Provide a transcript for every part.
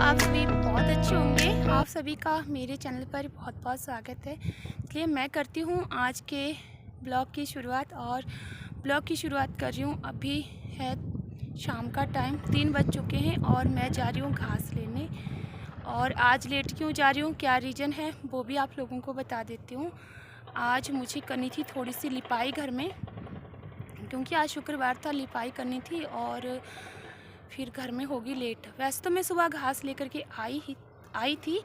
आप सभी बहुत अच्छे होंगे। आप सभी का मेरे चैनल पर बहुत बहुत स्वागत है। इसलिए मैं करती हूँ आज के ब्लॉग की शुरुआत और ब्लॉग की शुरुआत कर रही हूँ। अभी है शाम का टाइम, 3 बज चुके हैं और मैं जा रही हूँ घास लेने। और आज लेट क्यों जा रही हूँ, क्या रीज़न है वो भी आप लोगों को बता देती हूँ। आज मुझे करनी थी थोड़ी सी लिपाई घर में, क्योंकि आज शुक्रवार था, लिपाई करनी थी और फिर घर में होगी लेट। वैसे तो मैं सुबह घास लेकर के आई थी,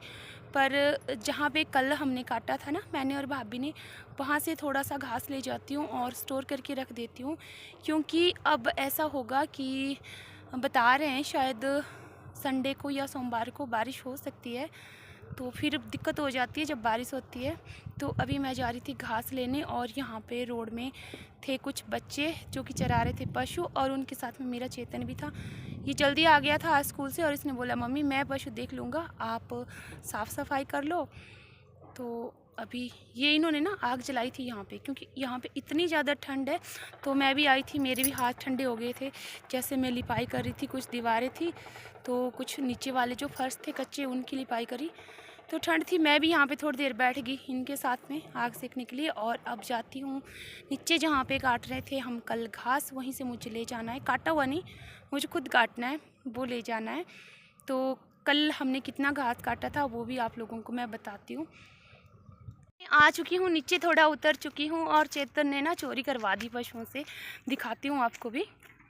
पर जहाँ पे कल हमने काटा था ना, मैंने और भाभी ने, वहाँ से थोड़ा सा घास ले जाती हूँ और स्टोर करके रख देती हूँ। क्योंकि अब ऐसा होगा कि बता रहे हैं शायद संडे को या सोमवार को बारिश हो सकती है, तो फिर दिक्कत हो जाती है जब बारिश होती है। तो अभी मैं जा रही थी घास लेने और यहाँ पे रोड में थे कुछ बच्चे जो कि चरा रहे थे पशु, और उनके साथ में मेरा चेतन भी था। ये जल्दी आ गया था आज स्कूल से और इसने बोला मम्मी मैं पशु देख लूँगा, आप साफ़ सफाई कर लो। तो अभी ये इन्होंने ना आग जलाई थी यहाँ पे, क्योंकि यहाँ पे इतनी ज़्यादा ठंड है। तो मैं भी आई थी, मेरे भी हाथ ठंडे हो गए थे। जैसे मैं लिपाई कर रही थी, कुछ दीवारें थी तो कुछ नीचे वाले जो फर्श थे कच्चे उनकी लिपाई करी, तो ठंड थी। मैं भी यहाँ पे थोड़ी देर बैठ गई इनके साथ में आग सेकने के लिए। और अब जाती हूँ नीचे जहाँ पे काट रहे थे हम कल घास, वहीं से मुझे ले जाना है। काटा हुआ नहीं, मुझे खुद काटना है, वो ले जाना है। तो कल हमने कितना घास काटा था वो भी आप लोगों को मैं बताती हूँ। आ चुकी हूँ नीचे, थोड़ा उतर चुकी हूँ और चेतन ने ना चोरी करवा दी पशुओं से। दिखाती हूँ आपको भी।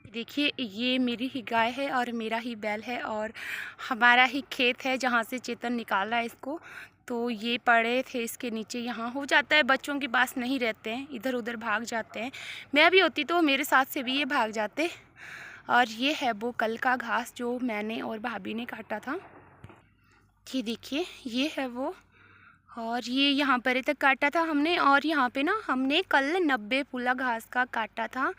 देखिए ये मेरी ही गाय है और मेरा ही बैल है और हमारा ही खेत है जहाँ से चेतन निकाला है इसको। तो ये पड़े थे इसके नीचे, यहाँ हो जाता है बच्चों के पास नहीं रहते हैं, इधर उधर भाग जाते हैं। मैं भी होती तो मेरे साथ से भी ये भाग जाते। और ये है वो कल का घास जो मैंने और भाभी ने काटा था। ये देखिए ये है वो, और ये यहाँ पर तक काटा था हमने। और यहाँ पे ना हमने कल 90 पुला घास का काटा था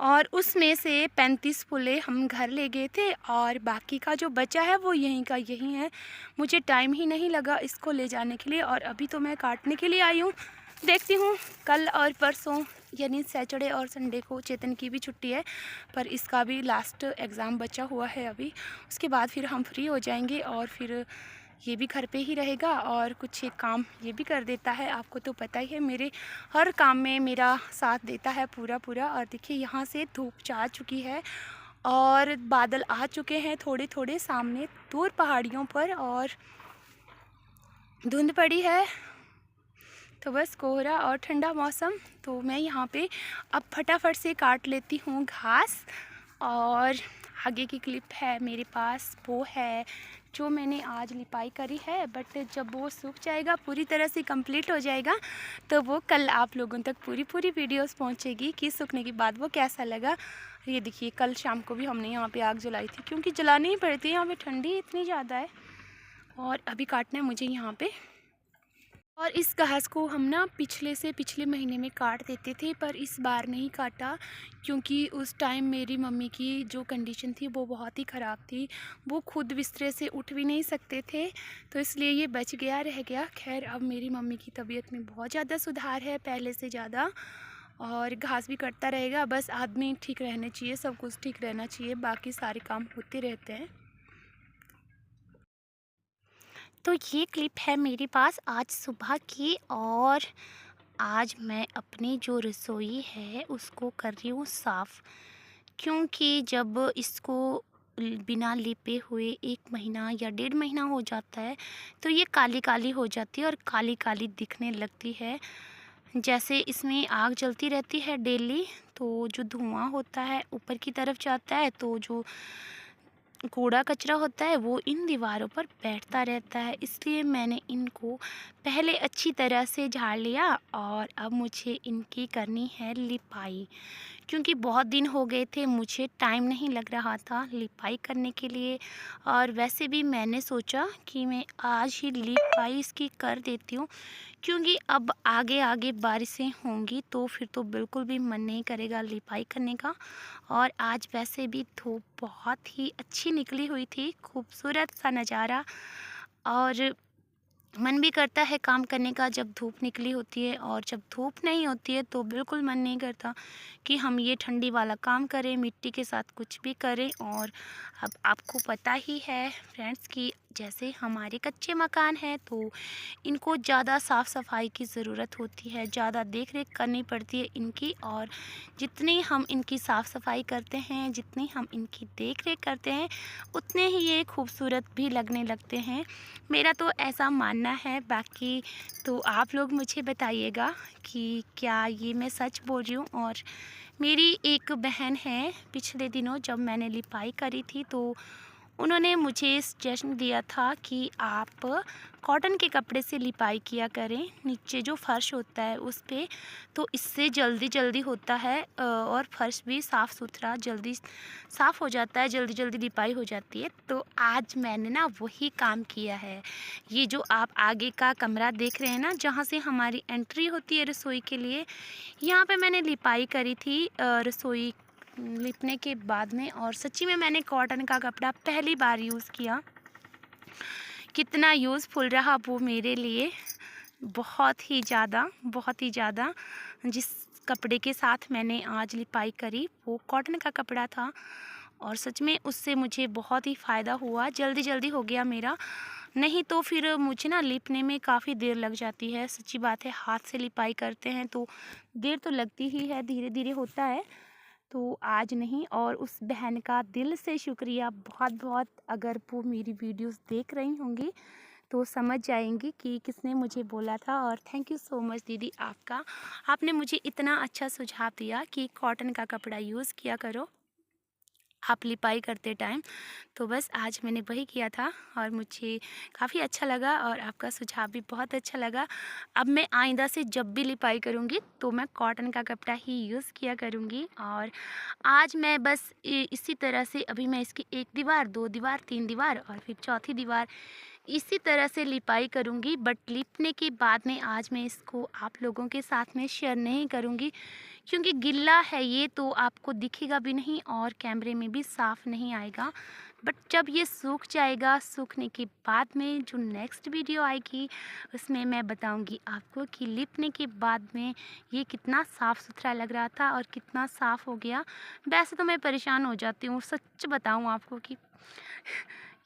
और उसमें से 35 पुले हम घर ले गए थे और बाकी का जो बचा है वो यहीं का यहीं है। मुझे टाइम ही नहीं लगा इसको ले जाने के लिए और अभी तो मैं काटने के लिए आई हूँ। देखती हूँ कल और परसों यानी सैटरडे और संडे को चेतन की भी छुट्टी है, पर इसका भी लास्ट एग्ज़ाम बचा हुआ है अभी। उसके बाद फिर हम फ्री हो जाएंगे और फिर ये भी घर पे ही रहेगा और कुछ एक काम ये भी कर देता है। आपको तो पता ही है मेरे हर काम में मेरा साथ देता है पूरा पूरा। और देखिए यहाँ से धूप जा चुकी है और बादल आ चुके हैं थोड़े थोड़े सामने दूर पहाड़ियों पर, और धुंध पड़ी है तो बस कोहरा और ठंडा मौसम। तो मैं यहाँ पे अब फटाफट से काट लेती हूँ घास। और आगे की क्लिप है मेरे पास, वो है जो मैंने आज लिपाई करी है, बट जब वो सूख जाएगा पूरी तरह से कंप्लीट हो जाएगा तो वो कल आप लोगों तक पूरी वीडियोस पहुंचेगी कि सूखने के बाद वो कैसा लगा। ये देखिए कल शाम को भी हमने यहाँ पे आग जलाई थी, क्योंकि जलानी ही पड़ती है, यहाँ पे ठंडी इतनी ज़्यादा है। और अभी काटना है मुझे यहाँ पे। और इस घास को हम ना पिछले महीने में काट देते थे, पर इस बार नहीं काटा क्योंकि उस टाइम मेरी मम्मी की जो कंडीशन थी वो बहुत ही ख़राब थी। वो खुद बिस्तर से उठ भी नहीं सकते थे, तो इसलिए ये बच गया, रह गया। खैर अब मेरी मम्मी की तबीयत में बहुत ज़्यादा सुधार है पहले से ज़्यादा, और घास भी कटता रहेगा। बस आदमी ठीक रहने चाहिए, सब कुछ ठीक रहना चाहिए, बाकी सारे काम होते रहते हैं। तो ये क्लिप है मेरे पास आज सुबह की, और आज मैं अपनी जो रसोई है उसको कर रही हूँ साफ़। क्योंकि जब इसको बिना लिपे हुए 1 महीना या 1.5 महीना हो जाता है तो ये काली काली हो जाती है और काली काली दिखने लगती है। जैसे इसमें आग जलती रहती है डेली, तो जो धुआं होता है ऊपर की तरफ जाता है, तो जो कूड़ा कचरा होता है वो इन दीवारों पर बैठता रहता है। इसलिए मैंने इनको पहले अच्छी तरह से झाड़ लिया और अब मुझे इनकी करनी है लिपाई। क्योंकि बहुत दिन हो गए थे, मुझे टाइम नहीं लग रहा था लिपाई करने के लिए। और वैसे भी मैंने सोचा कि मैं आज ही लिपाई इसकी कर देती हूँ, क्योंकि अब आगे आगे बारिशें होंगी तो फिर तो बिल्कुल भी मन नहीं करेगा लिपाई करने का। और आज वैसे भी धूप बहुत ही अच्छी निकली हुई थी, खूबसूरत सा नज़ारा। और मन भी करता है काम करने का जब धूप निकली होती है, और जब धूप नहीं होती है तो बिल्कुल मन नहीं करता कि हम ये ठंडी वाला काम करें, मिट्टी के साथ कुछ भी करें। और अब आपको पता ही है फ्रेंड्स कि जैसे हमारे कच्चे मकान हैं तो इनको ज़्यादा साफ़ सफाई की ज़रूरत होती है, ज़्यादा देख रेख करनी पड़ती है इनकी। और जितनी हम इनकी साफ़ सफाई करते हैं, जितनी हम इनकी देख रेख करते हैं, उतने ही ये खूबसूरत भी लगने लगते हैं। मेरा तो ऐसा मानना है, बाकी तो आप लोग मुझे बताइएगा कि क्या ये मैं सच बोल रही हूँ। और मेरी एक बहन है, पिछले दिनों जब मैंने लिपाई करी थी तो उन्होंने मुझे सजेशन दिया था कि आप कॉटन के कपड़े से लिपाई किया करें नीचे जो फ़र्श होता है उस पे, तो इससे जल्दी जल्दी होता है और फ़र्श भी साफ़ सुथरा जल्दी साफ़ हो जाता है, जल्दी जल्दी लिपाई हो जाती है। तो आज मैंने ना वही काम किया है। ये जो आप आगे का कमरा देख रहे हैं ना, जहाँ से हमारी एंट्री होती है रसोई के लिए, यहाँ पे मैंने लिपाई करी थी रसोई लिपने के बाद में। और सच्ची में मैंने कॉटन का कपड़ा पहली बार यूज़ किया। कितना यूज़फुल रहा वो मेरे लिए, बहुत ही ज़्यादा। जिस कपड़े के साथ मैंने आज लिपाई करी वो कॉटन का कपड़ा था, और सच में उससे मुझे बहुत ही फ़ायदा हुआ, जल्दी जल्दी हो गया मेरा। नहीं तो फिर मुझे ना लिपने में काफ़ी देर लग जाती है, सच्ची बात है। हाथ से लिपाई करते हैं तो देर तो लगती ही है, धीरे धीरे होता है। तो आज नहीं, और उस बहन का दिल से शुक्रिया बहुत बहुत। अगर वो मेरी वीडियोस देख रही होंगी तो समझ जाएंगी कि किसने मुझे बोला था। और थैंक यू सो मच दीदी आपका, आपने मुझे इतना अच्छा सुझाव दिया कि कॉटन का कपड़ा यूज़ किया करो आप लिपाई करते टाइम। तो बस आज मैंने वही किया था और मुझे काफ़ी अच्छा लगा, और आपका सुझाव भी बहुत अच्छा लगा। अब मैं आइंदा से जब भी लिपाई करूँगी तो मैं कॉटन का कपड़ा ही यूज़ किया करूँगी। और आज मैं बस इसी तरह से अभी मैं इसकी 1 दीवार, 2 दीवार, 3 दीवार और फिर चौथी दीवार इसी तरह से लिपाई करूँगी। बट लिपने के बाद में आज मैं इसको आप लोगों के साथ में शेयर नहीं करूँगी, क्योंकि गिल्ला है ये, तो आपको दिखेगा भी नहीं और कैमरे में भी साफ़ नहीं आएगा। बट जब ये सूख जाएगा, सूखने के बाद में जो नेक्स्ट वीडियो आएगी उसमें मैं बताऊंगी आपको कि लिपने के बाद में ये कितना साफ़ सुथरा लग रहा था और कितना साफ़ हो गया। वैसे तो मैं परेशान हो जाती हूँ, सच बताऊँ आपको कि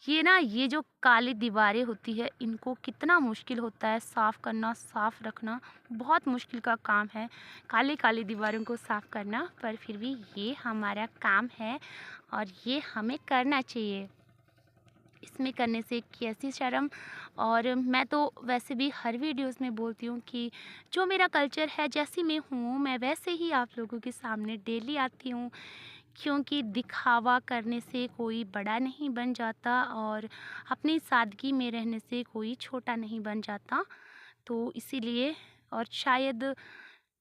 ये जो काली दीवारें होती है इनको कितना मुश्किल होता है साफ़ करना, साफ़ रखना, बहुत मुश्किल का काम है काली काली दीवारों को साफ़ करना। पर फिर भी ये हमारा काम है और ये हमें करना चाहिए, इसमें करने से कैसी शर्म। और मैं तो वैसे भी हर वीडियोस में बोलती हूँ कि जो मेरा कल्चर है, जैसी मैं हूँ मैं वैसे ही आप लोगों के सामने डेली आती हूँ, क्योंकि दिखावा करने से कोई बड़ा नहीं बन जाता और अपनी सादगी में रहने से कोई छोटा नहीं बन जाता। तो इसीलिए, और शायद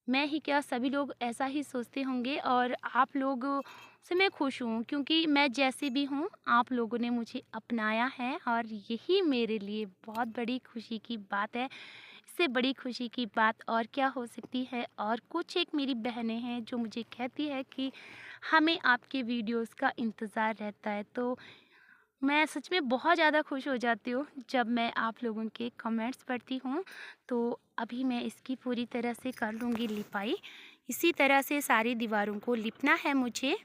मैं ही क्या, सभी लोग ऐसा ही सोचते होंगे, और आप लोगों से मैं खुश हूँ क्योंकि मैं जैसी भी हूँ आप लोगों ने मुझे अपनाया है, और यही मेरे लिए बहुत बड़ी खुशी की बात है। इससे बड़ी खुशी की बात और क्या हो सकती है। और कुछ एक मेरी बहनें हैं जो मुझे कहती है कि हमें आपके वीडियोस का इंतज़ार रहता है, तो मैं सच में बहुत ज़्यादा खुश हो जाती हूँ जब मैं आप लोगों के कमेंट्स पढ़ती हूँ। तो अभी मैं इसकी पूरी तरह से कर लूँगी लिपाई, इसी तरह से सारी दीवारों को लिपना है मुझे।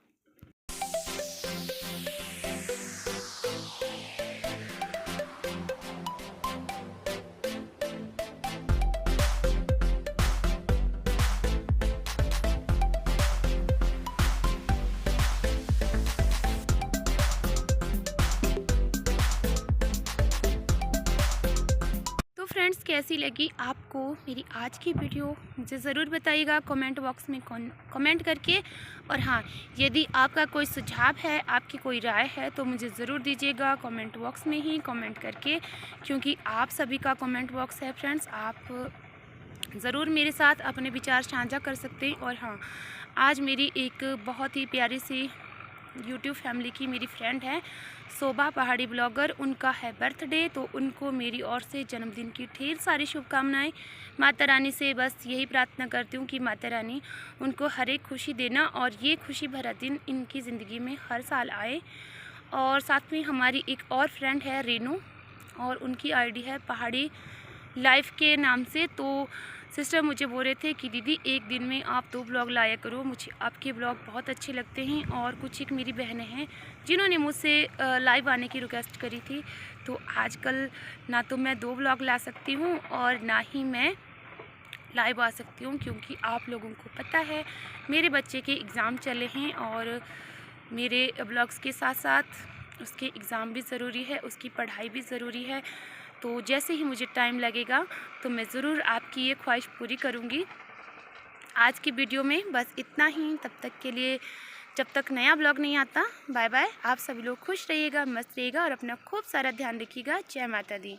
तो फ्रेंड्स, कैसी लगी आपको मेरी आज की वीडियो मुझे ज़रूर बताइएगा कमेंट बॉक्स में कमेंट करके। और हाँ, यदि आपका कोई सुझाव है, आपकी कोई राय है तो मुझे ज़रूर दीजिएगा कमेंट बॉक्स में ही कमेंट करके, क्योंकि आप सभी का कमेंट बॉक्स है फ्रेंड्स। आप ज़रूर मेरे साथ अपने विचार साझा कर सकते हैं। और हाँ, आज मेरी एक बहुत ही प्यारी सी यूट्यूब फैमिली की मेरी फ्रेंड है शोभा, पहाड़ी ब्लॉगर, उनका है बर्थडे, तो उनको मेरी ओर से जन्मदिन की ढेर सारी शुभकामनाएं। माता रानी से बस यही प्रार्थना करती हूँ कि माता रानी उनको हर एक खुशी देना और ये खुशी भरा दिन इनकी ज़िंदगी में हर साल आए। और साथ में हमारी एक और फ्रेंड है रेनू, और उनकी आईडी है पहाड़ी लाइफ के नाम से। तो सिस्टर मुझे बोल रहे थे कि दीदी एक दिन में आप 2 ब्लॉग लाया करो, मुझे आपके ब्लॉग बहुत अच्छे लगते हैं। और कुछ एक मेरी बहनें हैं जिन्होंने मुझसे लाइव आने की रिक्वेस्ट करी थी। तो आजकल ना तो मैं 2 ब्लॉग ला सकती हूँ और ना ही मैं लाइव आ सकती हूँ, क्योंकि आप लोगों को पता है मेरे बच्चे के एग्ज़ाम चले हैं और मेरे ब्लॉग्स के साथ साथ उसके एग्ज़ाम भी ज़रूरी है, उसकी पढ़ाई भी ज़रूरी है। तो जैसे ही मुझे टाइम लगेगा तो मैं ज़रूर आपकी ये ख्वाहिश पूरी करूँगी। आज की वीडियो में बस इतना ही। तब तक के लिए, जब तक नया ब्लॉग नहीं आता, बाय बाय। आप सभी लोग खुश रहिएगा, मस्त रहिएगा और अपना खूब सारा ध्यान रखिएगा। जय माता दी।